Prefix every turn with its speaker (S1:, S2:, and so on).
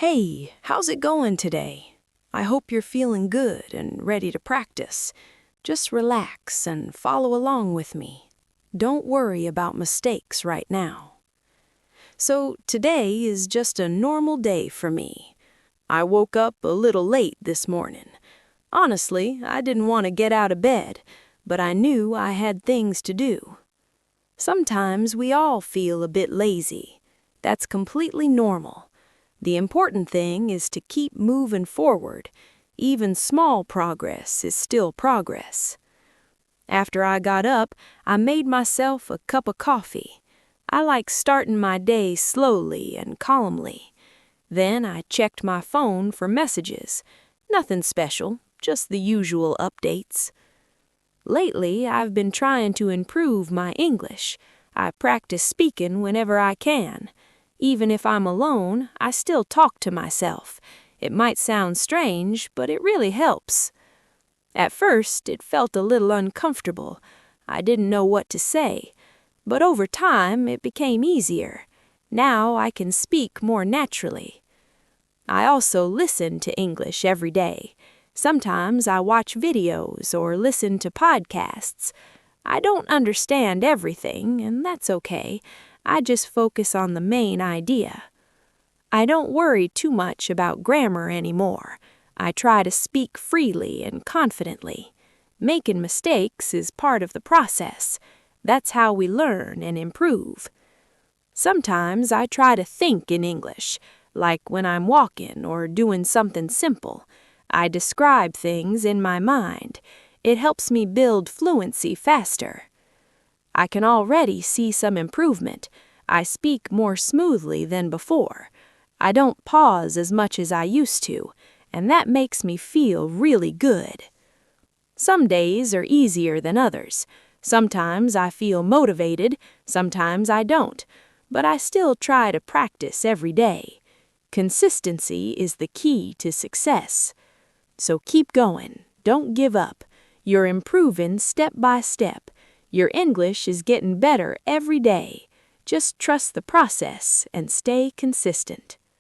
S1: Hey, how's it going today? I hope you're feeling good and ready to practice. Just relax and follow along with me. Don't worry about mistakes right now. So today is just a normal day for me. I woke up a little late this morning. Honestly, I didn't want to get out of bed, but I knew I had things to do. Sometimes we all feel a bit lazy. That's completely normal. The important thing is to keep moving forward. Even small progress is still progress. After I got up, I made myself a cup of coffee. I like starting my day slowly and calmly. Then I checked my phone for messages. Nothing special, just the usual updates. Lately, I've been trying to improve my English. I practice speaking whenever I can. Even if I'm alone, I still talk to myself. It might sound strange, but it really helps. At first, it felt a little uncomfortable. I didn't know what to say. But over time, it became easier. Now I can speak more naturally. I also listen to English every day. Sometimes I watch videos or listen to podcasts. I don't understand everything, and that's okay. I just focus on the main idea. I don't worry too much about grammar anymore. I try to speak freely and confidently. Making mistakes is part of the process. That's how we learn and improve. Sometimes I try to think in English, like when I'm walking or doing something simple. I describe things in my mind. It helps me build fluency faster. I can already see some improvement. I speak more smoothly than before. I don't pause as much as I used to, and that makes me feel really good. Some days are easier than others. Sometimes I feel motivated, sometimes I don't, but I still try to practice every day. Consistency is the key to success. So keep going. Don't give up. You're improving step by step. Your English is getting better every day. Just trust the process and stay consistent.